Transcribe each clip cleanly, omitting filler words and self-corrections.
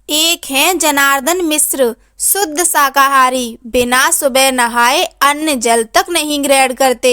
एक हैं जनार्दन मिश्र, शुद्ध शाकाहारी, बिना सुबह नहाए अन्न जल तक नहीं ग्रहण करते।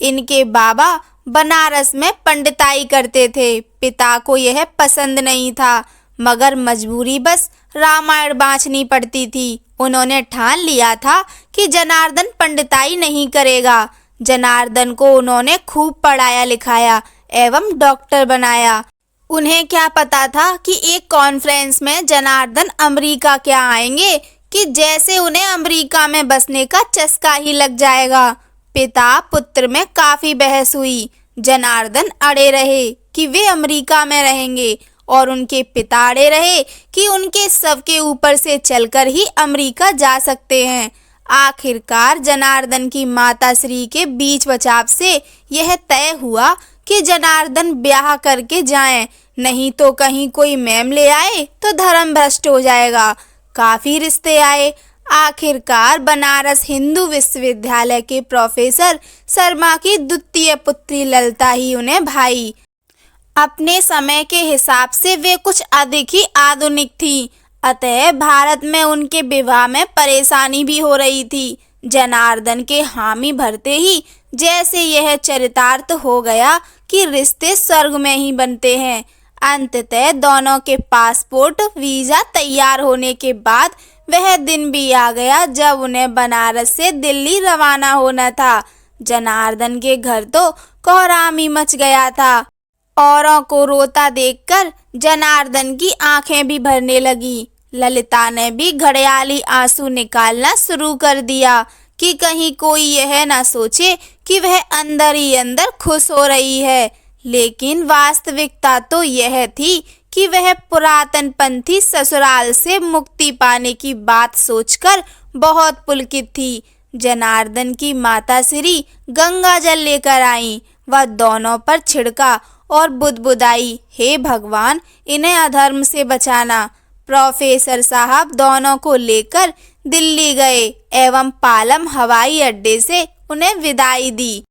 इनके बाबा बनारस में पंडिताई करते थे। पिता को यह पसंद नहीं था, मगर मजबूरी बस रामायण बाँचनी पड़ती थी। उन्होंने ठान लिया था कि जनार्दन पंडिताई नहीं करेगा। जनार्दन को उन्होंने खूब पढ़ाया लिखाया एवं डॉक्टर बनाया। उन्हें क्या पता था कि एक कॉन्फ्रेंस में जनार्दन अमेरिका क्या आएंगे कि जैसे उन्हें अमेरिका में बसने का चस्का ही लग जाएगा। पिता पुत्र में काफी बहस हुई। जनार्दन अड़े रहे कि वे अमेरिका में रहेंगे और उनके पिता अड़े रहे कि उनके शव के ऊपर से चलकर ही अमेरिका जा सकते हैं। आखिरकार जनार्दन की माताश्री के बीच बचाव से यह तय हुआ कि जनार्दन ब्याह करके जाएं, नहीं तो कहीं कोई मैम ले आए तो धर्म भ्रष्ट हो जाएगा। काफी रिश्ते आए। आखिरकार बनारस हिंदू विश्वविद्यालय के प्रोफेसर शर्मा की द्वितीय पुत्री ललिता ही उन्हें भाई। अपने समय के हिसाब से वे कुछ अधिक ही आधुनिक थी, अतः भारत में उनके विवाह में परेशानी भी हो रही थी। जनार्दन के हामी भरते ही जैसे यह चरितार्थ हो गया कि रिश्ते स्वर्ग में ही बनते हैं। अंततः दोनों के पासपोर्ट वीजा तैयार होने के बाद वह दिन भी आ गया जब उन्हें बनारस से दिल्ली रवाना होना था। जनार्दन के घर तो कोहराम ही मच गया था। औरों को रोता देखकर जनार्दन की आंखें भी भरने लगी। ललिता ने भी घड़ियाली आंसू निकालना शुरू कर दिया कि कहीं कोई यह ना सोचे कि वह अंदर ही अंदर खुश हो रही है। लेकिन वास्तविकता तो यह थी कि वह पुरातन पंथी ससुराल से मुक्ति पाने की बात सोचकर बहुत पुलकित थी। जनार्दन की माताश्री गंगा जल लेकर आईं। वह दोनों पर छिड़का और बुदबुदाई, हे भगवान, इन्हें अधर्म से बचाना। प्रोफेसर साहब दोनों को लेकर दिल्ली गए एवं पालम हवाई अड्डे से उन्हें विदाई दी।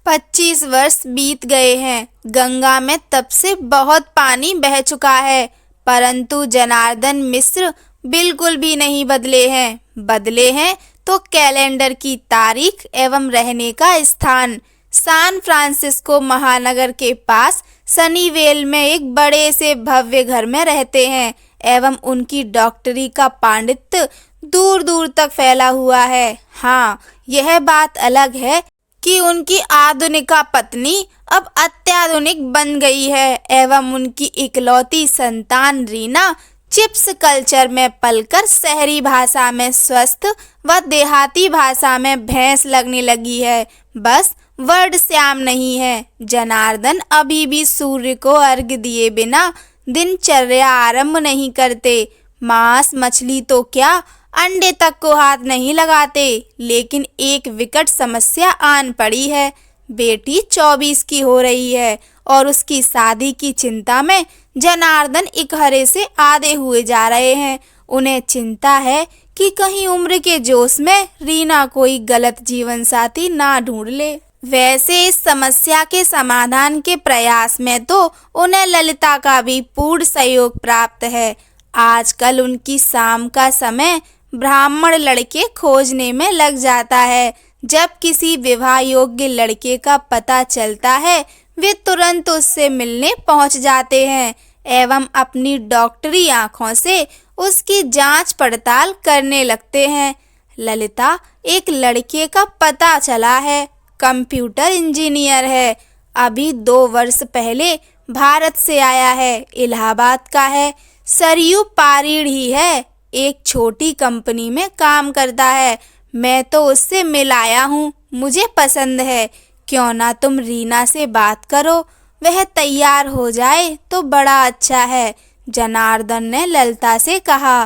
25 वर्ष बीत गए हैं। गंगा में तब से बहुत पानी बह चुका है, परंतु जनार्दन मिश्र बिल्कुल भी नहीं बदले हैं। बदले हैं तो कैलेंडर की तारीख एवं रहने का स्थान। सैन फ्रांसिस्को महानगर के पास सनीवेल में एक बड़े से भव्य घर में रहते हैं एवं उनकी डॉक्टरी का पांडित्य दूर दूर तक फैला हुआ है। हाँ, यह बात अलग है कि उनकी आधुनिका पत्नी अब अत्याधुनिक बन गई है एवं उनकी इकलौती संतान रीना चिप्स कल्चर में पलकर शहरी भाषा में स्वस्थ व देहाती भाषा में भैंस लगने लगी है। बस वर्ड श्याम नहीं है। जनार्दन अभी भी सूर्य को अर्घ्य दिए बिना दिनचर्या आरंभ नहीं करते। मांस मछली तो क्या, अंडे तक को हाथ नहीं लगाते। लेकिन एक विकट समस्या आन पड़ी है। बेटी 24 की हो रही है और उसकी शादी की चिंता में जनार्दन इकहरे से आधे हुए जा रहे हैं। उन्हें चिंता है कि कहीं उम्र के जोश में रीना कोई गलत जीवन साथी ना ढूंढ ले। वैसे इस समस्या के समाधान के प्रयास में तो उन्हें ललिता का भी पूर्ण सहयोग प्राप्त है। आजकल उनकी शाम का समय ब्राह्मण लड़के खोजने में लग जाता है। जब किसी विवाह योग्य लड़के का पता चलता है वे तुरंत उससे मिलने पहुंच जाते हैं एवं अपनी डॉक्टरी आंखों से उसकी जांच पड़ताल करने लगते हैं। ललिता एक लड़के का पता चला है, कंप्यूटर इंजीनियर है। अभी 2 वर्ष पहले भारत से आया है, इलाहाबाद का है, सरयू पारीड़ ही है, एक छोटी कंपनी में काम करता है। मैं तो उससे मिल आया हूँ, मुझे पसंद है। क्यों ना तुम रीना से बात करो, वह तैयार हो जाए तो बड़ा अच्छा है। जनार्दन ने ललिता से कहा।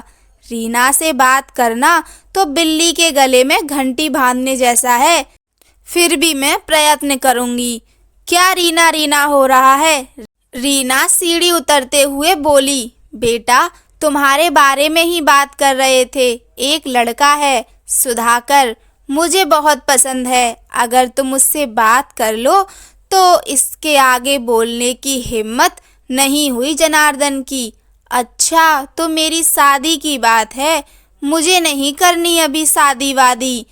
रीना से बात करना तो बिल्ली के गले में घंटी बांधने जैसा है, फिर भी मैं प्रयत्न करूंगी। क्या रीना रीना हो रहा है? रीना सीढ़ी उतरते हुए बोली, बेटा तुम्हारे बारे में ही बात कर रहे थे। एक लड़का है सुधाकर, मुझे बहुत पसंद है। अगर तुम उससे बात कर लो तो इसके आगे बोलने की हिम्मत नहीं हुई जनार्दन की। अच्छा, तो मेरी शादी की बात है, मुझे नहीं करनी अभी शादी वादी,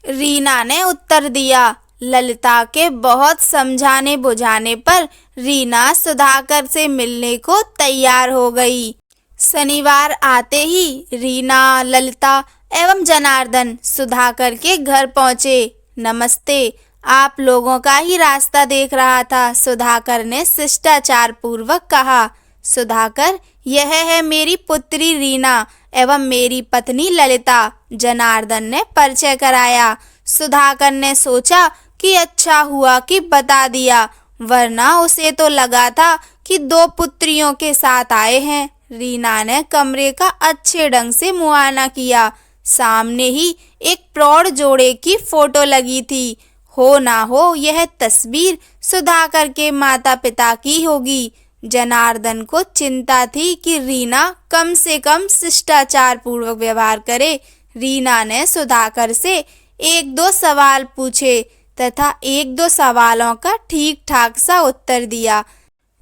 रीना ने उत्तर दिया। ललिता के बहुत समझाने बुझाने पर रीना सुधाकर से मिलने को तैयार हो गई। शनिवार आते ही रीना, ललिता एवं जनार्दन सुधाकर के घर पहुंचे। नमस्ते, आप लोगों का ही रास्ता देख रहा था, सुधाकर ने शिष्टाचार पूर्वक कहा। सुधाकर, यह है मेरी पुत्री रीना एवं मेरी पत्नी ललिता, जनार्दन ने परिचय कराया। सुधाकर ने सोचा कि अच्छा हुआ कि बता दिया, वरना उसे तो लगा था कि दो पुत्रियों के साथ आए हैं। रीना ने कमरे का अच्छे ढंग से मुआयना किया। सामने ही एक प्रौढ़ जोड़े की फोटो लगी थी। हो ना हो यह तस्वीर सुधाकर के माता पिता की होगी। जनार्दन को चिंता थी कि रीना कम से कम शिष्टाचार पूर्वक व्यवहार करे। रीना ने सुधाकर से एक दो सवाल पूछे तथा एक दो सवालों का ठीक ठाक सा उत्तर दिया।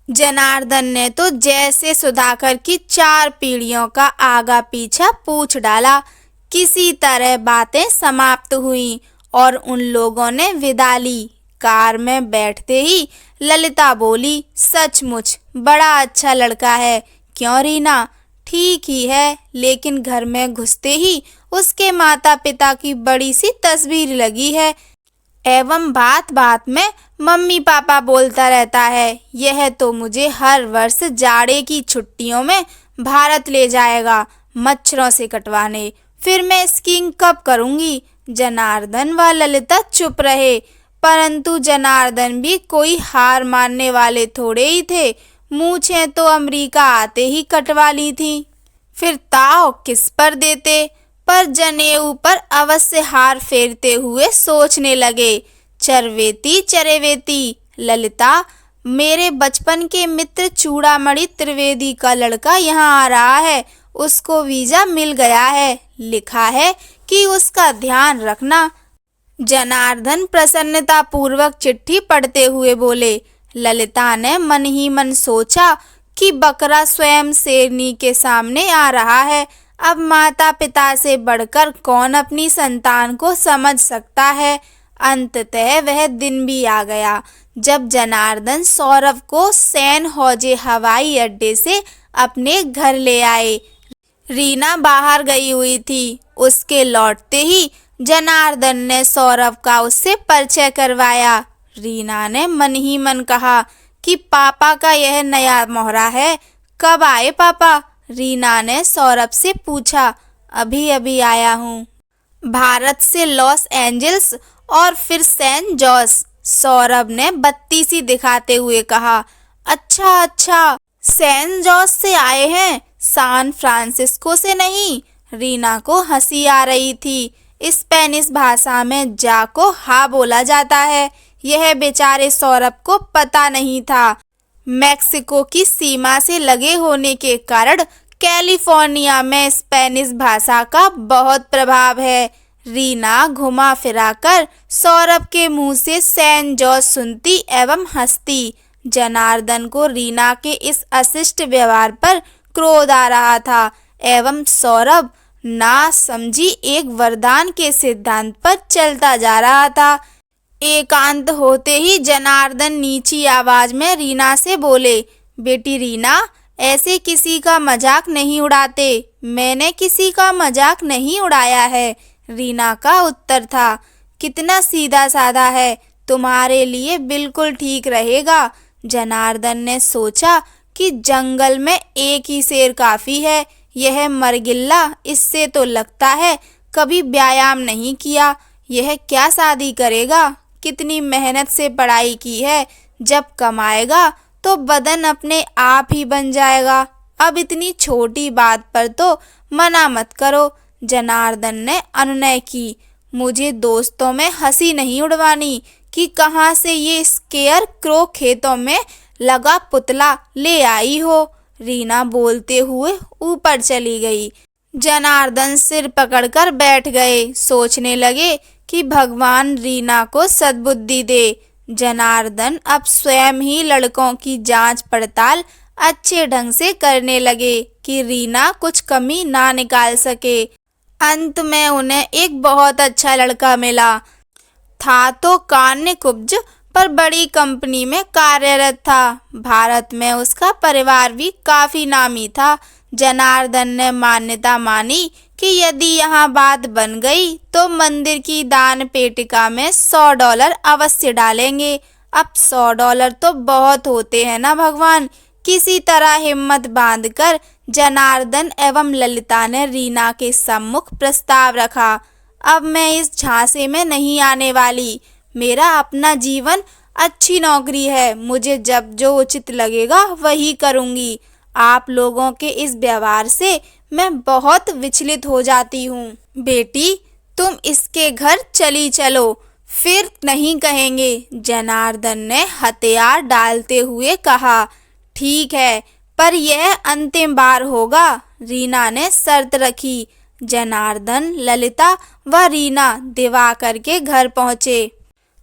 जनार्दन ने तो जैसे सुधाकर की 4 पीढ़ियों का आगा पीछा पूछ डाला। किसी तरह बातें समाप्त हुईं और उन लोगों ने विदा ली। कार में बैठते ही ललिता बोली, सचमुच बड़ा अच्छा लड़का है। क्यों रीना? ठीक ही है, लेकिन घर में घुसते ही उसके माता पिता की बड़ी सी तस्वीर लगी है एवं बात बात में मम्मी पापा बोलता रहता है। यह तो मुझे हर वर्ष जाड़े की छुट्टियों में भारत ले जाएगा मच्छरों से कटवाने। फिर मैं स्कीइंग कब करूंगी? जनार्दन व ललिता चुप रहे, परंतु जनार्दन भी कोई हार मानने वाले थोड़े ही थे। मूछें तो अमेरिका आते ही कटवा ली थी, फिर ताव किस पर देते, पर जनेऊ पर अवश्य हार फेरते हुए सोचने लगे। चरवेती चरेवेती, ललिता, मेरे बचपन के मित्र चूड़ामणि त्रिवेदी का लड़का यहाँ आ रहा है। उसको वीजा मिल गया है, लिखा है कि उसका ध्यान रखना। जनार्दन प्रसन्नता पूर्वक चिट्ठी पढ़ते हुए बोले। ललिता ने मन ही मन सोचा कि बकरा स्वयं शेरनी के सामने आ रहा है। अब माता पिता से बढ़कर कौन अपनी संतान को समझ सकता है। अंततः वह दिन भी आ गया जब जनार्दन सौरभ को सैन होजे हवाई अड्डे से अपने घर ले आए। रीना बाहर गई हुई थी। उसके लौटते ही जनार्दन ने सौरभ का उससे परिचय करवाया। रीना ने मन ही मन कहा कि पापा का यह नया मोहरा है। कब आए पापा? रीना ने सौरभ से पूछा। अभी अभी आया हूँ, भारत से लॉस एंजल्स और फिर सैन जोस, सौरभ ने बत्ती सी दिखाते हुए कहा। अच्छा अच्छा, सैन जोस से आए हैं, सान फ्रांसिस्को से नहीं। रीना को हंसी आ रही थी। स्पेनिश भाषा में जा को हा बोला जाता है। यह बेचारे सौरभ को पता नहीं था। मैक्सिको की सीमा से लगे होने के कारण कैलिफोर्निया में स्पेनिश भाषा का बहुत प्रभाव है। रीना घुमा फिराकर सौरभ के मुंह से सैन जोस सुनती एवं हंसती। जनार्दन को रीना के इस अशिष्ट व्यवहार पर क्रोध आ रहा था एवं सौरभ ना समझी एक वरदान के सिद्धांत पर चलता जा रहा था। एकांत होते ही जनार्दन नीची आवाज में रीना से बोले, बेटी रीना, ऐसे किसी का मजाक नहीं उड़ाते। मैंने किसी का मजाक नहीं उड़ाया है, रीना का उत्तर था। कितना सीधा साधा है, तुम्हारे लिए बिल्कुल ठीक रहेगा। जनार्दन ने सोचा कि जंगल में एक ही शेर काफी है। यह मरगिल्ला, इससे तो लगता है कभी व्यायाम नहीं किया। यह क्या शादी करेगा? कितनी मेहनत से पढ़ाई की है, जब कमाएगा तो बदन अपने आप ही बन जाएगा। अब इतनी छोटी बात पर तो मना मत करो। जनार्दन ने अनुनय की। मुझे दोस्तों में हंसी नहीं उड़वानी कि कहाँ से ये स्केयर क्रो खेतों में लगा पुतला ले आई हो। रीना बोलते हुए ऊपर चली गई। जनार्दन सिर पकड़कर बैठ गए। सोचने लगे कि भगवान रीना को सद्बुद्धि दे। जनार्दन अब स्वयं ही लड़कों की जांच पड़ताल अच्छे ढंग से करने लगे कि रीना कुछ कमी ना निकाल सके। अंत में उन्हें एक बहुत अच्छा लड़का मिला। था तो कान्यकुब्ज पर बड़ी कंपनी में कार्यरत था। भारत में उसका परिवार भी काफी नामी था। जनार्दन ने मान्यता मानी कि यदि यहाँ बात बन गई तो मंदिर की दान पेटिका में $100 अवश्य डालेंगे। अब $100 तो बहुत होते हैं ना भगवान। किसी तरह हिम्मत बांधकर जनार्दन एवं ललिता ने रीना के सम्मुख प्रस्ताव रखा। अब मैं इस झांसे में नहीं आने वाली। मेरा अपना जीवन, अच्छी नौकरी है। मुझे जब जो उचित लगेगा वही करूंगी। आप लोगों के इस व्यवहार से मैं बहुत विचलित हो जाती हूँ। बेटी, तुम इसके घर चली चलो, फिर नहीं कहेंगे, जनार्दन ने हथियार डालते हुए कहा। ठीक है, पर यह अंतिम बार होगा, रीना ने शर्त रखी। जनार्दन, ललिता व रीना दिवाकर के घर पहुंचे।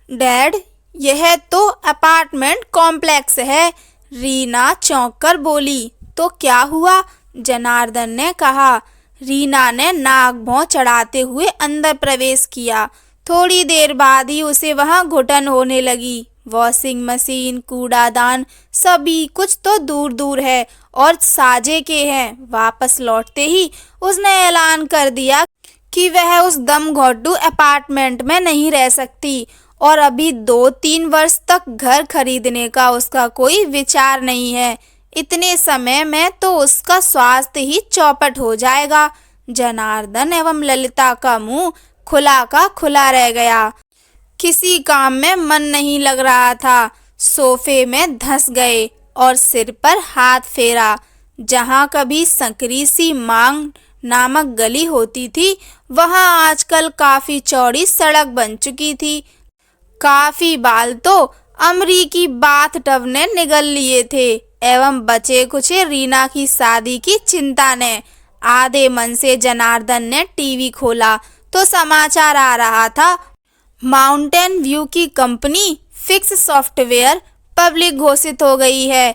डैड, यह तो अपार्टमेंट कॉम्प्लेक्स है, रीना चौंक कर बोली। तो क्या हुआ, जनार्दन ने कहा। रीना ने नाक भौं चढ़ाते हुए अंदर प्रवेश किया। थोड़ी देर बाद ही उसे वहां घुटन होने लगी। वॉशिंग मशीन, कूड़ादान, सभी कुछ तो दूर दूर है और साजे के हैं। वापस लौटते ही उसने ऐलान कर दिया कि वह उस दमघोंटू अपार्टमेंट में नहीं रह सकती और अभी 2-3 वर्ष तक घर खरीदने का उसका कोई विचार नहीं है। इतने समय में तो उसका स्वास्थ्य ही चौपट हो जाएगा। जनार्दन एवं ललिता का मुंह खुला का खुला रह गया। किसी काम में मन नहीं लग रहा था। सोफे में धंस गए और सिर पर हाथ फेरा। जहाँ कभी संकरी सी मांग नामक गली होती थी, वहाँ आजकल काफी चौड़ी सड़क बन चुकी थी। काफी बाल तो अमरीकी बाथ टब ने निगल लिए थे एवं बचे कुचे रीना की शादी की चिंता ने। आधे मन से जनार्दन ने टीवी खोला तो समाचार आ रहा था, माउंटेन व्यू की कंपनी फिक्स सॉफ्टवेयर पब्लिक घोषित हो गई है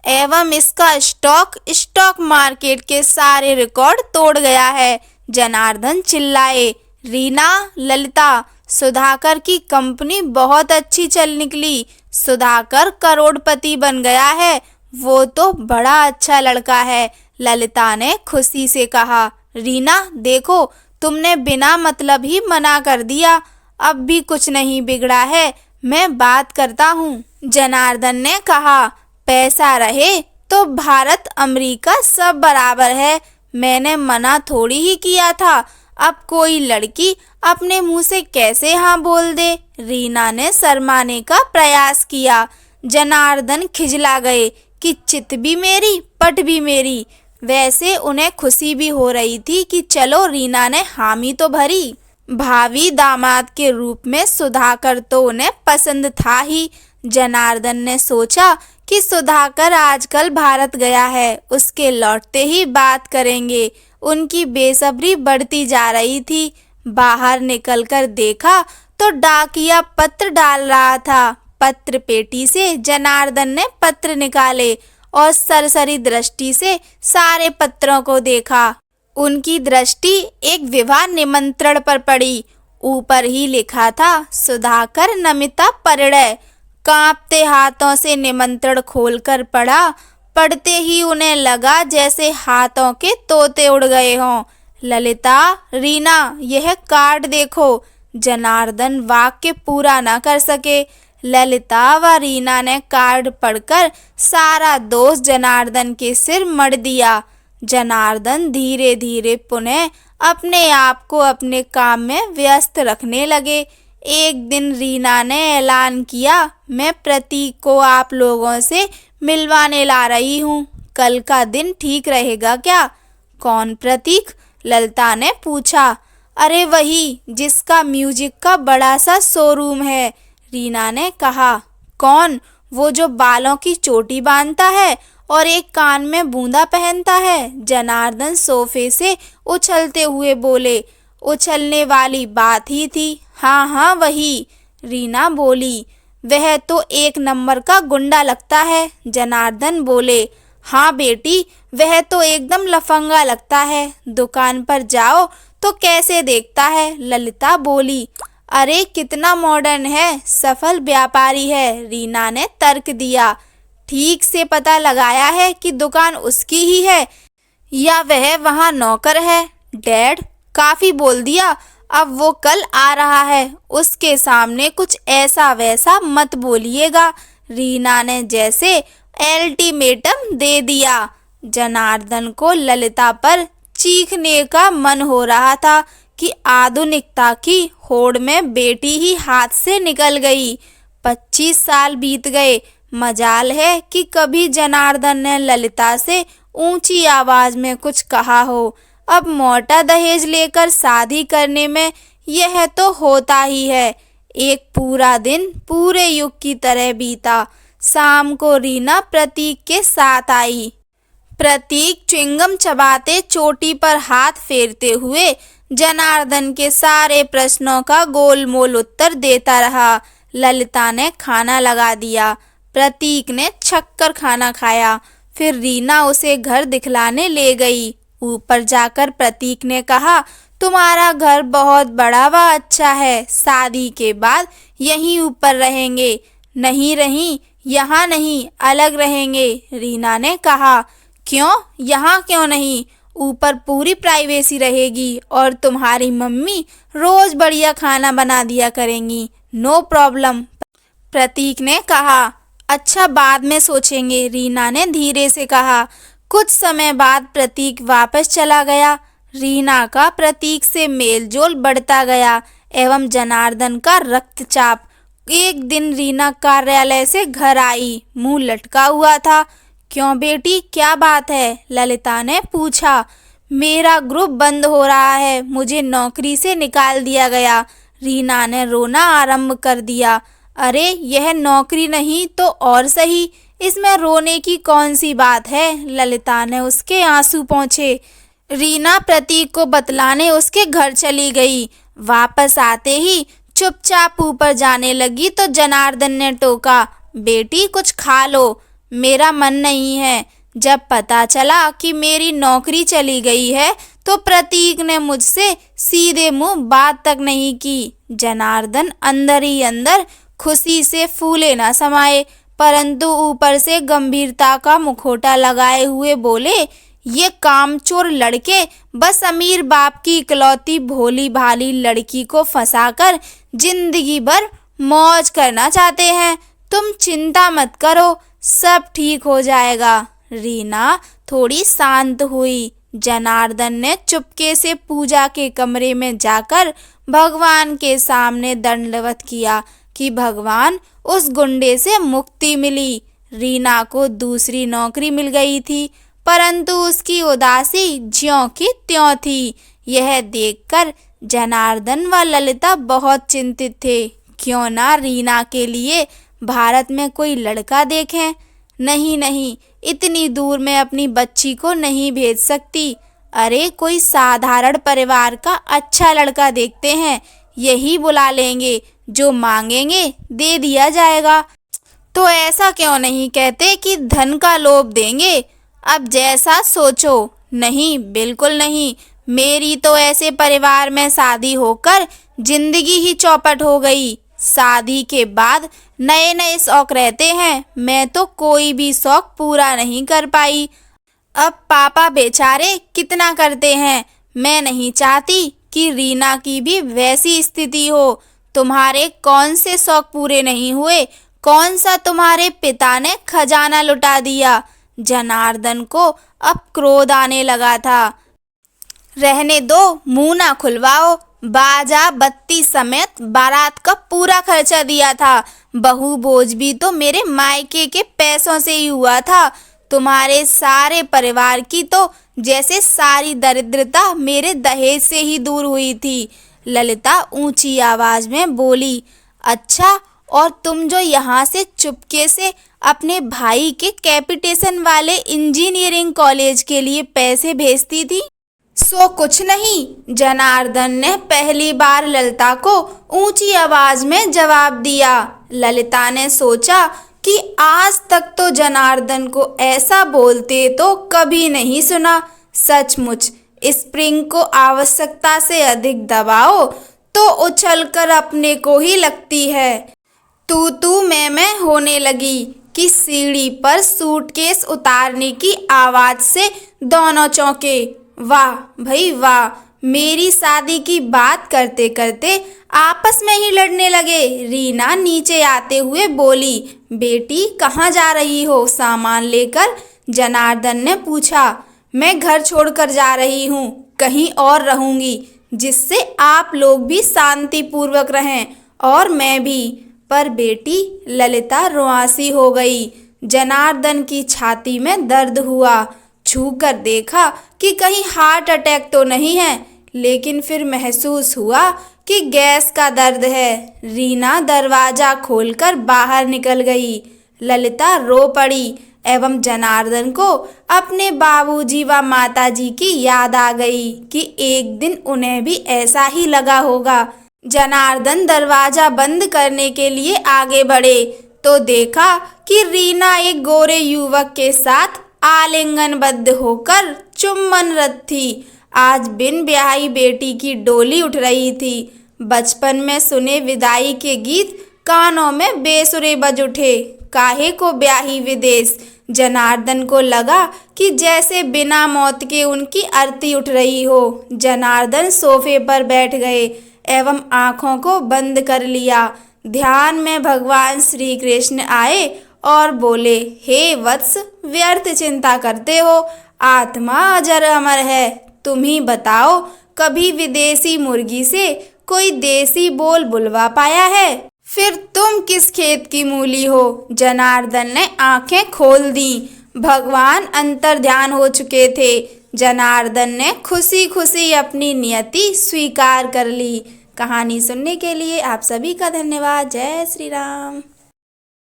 एवं इसका स्टॉक मार्केट के सारे रिकॉर्ड तोड़ गया है। जनार्दन चिल्लाए। रीना, ललिता, सुधाकर की कंपनी बहुत अच्छी चल निकली। सुधाकर करोड़पति बन गया है। वो तो बड़ा अच्छा लड़का है, ललिता ने खुशी से कहा। रीना, देखो, तुमने बिना मतलब ही मना कर दिया। अब भी कुछ नहीं बिगड़ा है, मैं बात करता हूँ, जनार्दन ने कहा। पैसा रहे तो भारत अमेरिका सब बराबर है। मैंने मना थोड़ी ही किया था। अब कोई लड़की अपने मुंह से कैसे हाँ बोल दे। रीना ने शर्माने का प्रयास किया। जनार्दन खिजला गए कि चित भी मेरी, पट भी मेरी। वैसे उन्हें खुशी भी हो रही थी कि चलो, रीना ने हामी तो भरी। भावी दामाद के रूप में सुधाकर तो उन्हें पसंद था ही। जनार्दन ने सोचा कि सुधाकर आजकल भारत गया है, उसके लौटते ही बात करेंगे। उनकी बेसब्री बढ़ती जा रही थी। बाहर निकलकर देखा तो डाकिया पत्र डाल रहा था। पत्र पेटी से जनार्दन ने पत्र निकाले और सरसरी दृष्टि से सारे पत्रों को देखा। उनकी दृष्टि एक विवाह निमंत्रण पर पड़ी। ऊपर ही लिखा था, सुधाकर नमिता परिणय। कांपते हाथों से निमंत्रण खोलकर पढ़ा। पढ़ते ही उन्हें लगा जैसे हाथों के तोते उड़ गए हों। ललिता, रीना, यह कार्ड देखो। जनार्दन वाक्य पूरा न कर सके। ललिता व रीना ने कार्ड पढ़कर सारा दोष जनार्दन के सिर मढ़ दिया। जनार्दन धीरे धीरे पुनः अपने आप को अपने काम में व्यस्त रखने लगे। एक दिन रीना ने ऐलान किया, मैं प्रतीक को आप लोगों से मिलवाने ला रही हूँ। कल का दिन ठीक रहेगा क्या? कौन प्रतीक? ललिता ने पूछा। अरे वही जिसका म्यूजिक का बड़ा सा शोरूम है, रीना ने कहा। कौन? वो जो बालों की चोटी बांधता है और एक कान में बूंदा पहनता है, जनार्दन सोफे से उछलते हुए बोले। उछलने वाली बात ही थी। हाँ हाँ वही, रीना बोली। वह तो एक नंबर का गुंडा लगता है, जनार्दन बोले। हाँ बेटी, वह तो एकदम लफंगा लगता है, दुकान पर जाओ तो कैसे देखता है, ललिता बोली। अरे कितना मॉडर्न है, सफल व्यापारी है, रीना ने तर्क दिया। ठीक से पता लगाया है कि दुकान उसकी ही है या वह वहाँ नौकर है? डैड, काफी बोल दिया, अब वो कल आ रहा है, उसके सामने कुछ ऐसा वैसा मत बोलिएगा, रीना ने जैसे अल्टीमेटम दे दिया। जनार्दन को ललिता पर चीखने का मन हो रहा था कि आधुनिकता की होड़ में बेटी ही हाथ से निकल गई। 25 साल बीत गए। मजाल है कि कभी जनार्दन ने ललिता से ऊंची आवाज में कुछ कहा हो। अब मोटा दहेज लेकर शादी करने में यह तो होता ही है। एक पूरा दिन पूरे युग की तरह बीता। शाम को रीना प्रतीक के साथ आई। प्रतीक च्युइंगम चबाते चोटी पर हाथ फेरते हुए जनार्दन के सारे प्रश्नों का गोलमोल उत्तर देता रहा। ललिता ने खाना लगा दिया। प्रतीक ने छक्कर खाना खाया। फिर रीना उसे घर दिखलाने ले गई। ऊपर जाकर प्रतीक ने कहा, तुम्हारा घर बहुत बड़ा व अच्छा है, शादी के बाद यहीं ऊपर रहेंगे। नहीं नहीं, यहाँ नहीं, अलग रहेंगे, रीना ने कहा। क्यों, यहाँ क्यों नहीं? ऊपर पूरी प्राइवेसी रहेगी और तुम्हारी मम्मी रोज बढ़िया खाना बना दिया करेंगी। नो प्रॉब्लम, प्रतीक ने कहा। अच्छा, बाद में सोचेंगे, रीना ने धीरे से कहा। कुछ समय बाद प्रतीक वापस चला गया। रीना का प्रतीक से मेलजोल बढ़ता गया एवं जनार्दन का रक्तचाप। एक दिन रीना कार्यालय से घर आई, मुंह लटका हुआ था। क्यों बेटी, क्या बात है? ललिता ने पूछा। मेरा ग्रुप बंद हो रहा है, मुझे नौकरी से निकाल दिया गया, रीना ने रोना आरंभ कर दिया। अरे यह नौकरी नहीं तो और सही, इसमें रोने की कौन सी बात है? ललिता ने उसके आंसू पोंछे। रीना प्रतीक को बतलाने उसके घर चली गई। वापस आते ही चुपचाप ऊपर जाने लगी तो जनार्दन ने टोका, बेटी कुछ खा लो। मेरा मन नहीं है। जब पता चला कि मेरी नौकरी चली गई है तो प्रतीक ने मुझसे सीधे मुंह बात तक नहीं की। जनार्दन अंदर ही अंदर खुशी से फूले न समाये, परंतु ऊपर से गंभीरता का मुखौटा लगाए हुए बोले, ये कामचोर लड़के बस अमीर बाप की इकलौती भोली भाली लड़की को फंसाकर जिंदगी भर मौज करना चाहते हैं। तुम चिंता मत करो, सब ठीक हो जाएगा। रीना थोड़ी शांत हुई। जनार्दन ने चुपके से पूजा के कमरे में जाकर भगवान के सामने दंडवत किया कि भगवान, उस गुंडे से मुक्ति मिली। रीना को दूसरी नौकरी मिल गई थी, परंतु उसकी उदासी ज्यों की त्यों थी। यह देखकर जनार्दन व ललिता बहुत चिंतित थे। क्यों ना रीना के लिए भारत में कोई लड़का देखें? नहीं नहीं, इतनी दूर मैं अपनी बच्ची को नहीं भेज सकती। अरे कोई साधारण परिवार का अच्छा लड़का देखते हैं, यही बुला लेंगे, जो मांगेंगे दे दिया जाएगा। तो ऐसा क्यों नहीं कहते कि धन का लोभ देंगे? अब जैसा सोचो। नहीं, बिल्कुल नहीं, मेरी तो ऐसे परिवार में शादी होकर जिंदगी ही चौपट हो गई। शादी के बाद नए नए शौक रहते हैं, मैं तो कोई भी शौक पूरा नहीं कर पाई। अब पापा बेचारे कितना करते हैं। मैं नहीं चाहती कि रीना की भी वैसी स्थिति हो। तुम्हारे कौन से शौक पूरे नहीं हुए? कौन सा तुम्हारे पिता ने खजाना लुटा दिया? जनार्दन को अब क्रोध आने लगा था। रहने दो, मुंह ना खुलवाओ। बाजा बत्ती समेत बारात का पूरा खर्चा दिया था। बहू भोज भी तो मेरे मायके के पैसों से ही हुआ था। तुम्हारे सारे परिवार की तो जैसे सारी दरिद्रता मेरे दहेज से ही दूर हुई थी। ललिता ऊंची आवाज में बोली। अच्छा, और तुम जो यहाँ से चुपके से अपने भाई के कैपिटेशन वाले इंजीनियरिंग कॉलेज के लिए पैसे भेजती थी? सो कुछ नहीं, जनार्दन ने पहली बार ललिता को ऊंची आवाज में जवाब दिया। ललिता ने सोचा कि आज तक तो जनार्दन को ऐसा बोलते तो कभी नहीं सुना। सचमुच स्प्रिंग को आवश्यकता से अधिक दबाओ तो उछलकर अपने को ही लगती है। तू मैं होने लगी कि सीढ़ी पर सूटकेस उतारने की आवाज से दोनों चौंके। वाह भाई वाह, मेरी शादी की बात करते करते आपस में ही लड़ने लगे। रीना नीचे आते हुए बोली, बेटी कहाँ जा रही हो सामान लेकर? जनार्दन ने पूछा। मैं घर छोड़कर जा रही हूँ, कहीं और रहूंगी, जिससे आप लोग भी शांतिपूर्वक रहें और मैं भी। पर बेटी, ललिता रुआंसी हो गई। जनार्दन की छाती में दर्द हुआ। छूकर देखा कि कहीं हार्ट अटैक तो नहीं है, लेकिन फिर महसूस हुआ कि गैस का दर्द है। रीना दरवाजा खोलकर बाहर निकल गई। ललिता रो पड़ी एवं जनार्दन को अपने बाबूजी व माताजी की याद आ गई कि एक दिन उन्हें भी ऐसा ही लगा होगा। जनार्दन दरवाजा बंद करने के लिए आगे बढ़े तो देखा कि रीना एक गोरे युवक के साथ आलिंगनबद्ध होकर चुम्बनरत थी। आज बिन ब्याही बेटी की डोली उठ रही थी। बचपन में सुने विदाई के गीत कानों में बेसुरे बज उठे। काहे को ब्याही विदेश। जनार्दन को लगा कि जैसे बिना मौत के उनकी अर्थी उठ रही हो। जनार्दन सोफे पर बैठ गए एवं आँखों को बंद कर लिया। ध्यान में भगवान श्री कृष्ण आए और बोले, हे वत्स, व्यर्थ चिंता करते हो, आत्मा अजर अमर है। तुम ही बताओ, कभी विदेशी मुर्गी से कोई देसी बोल बुलवा पाया है? फिर तुम किस खेत की मूली हो? जनार्दन ने आंखें खोल दी। भगवान अंतर्ध्यान हो चुके थे। जनार्दन ने खुशी खुशी अपनी नियति स्वीकार कर ली। कहानी सुनने के लिए आप सभी का धन्यवाद। जय श्री राम।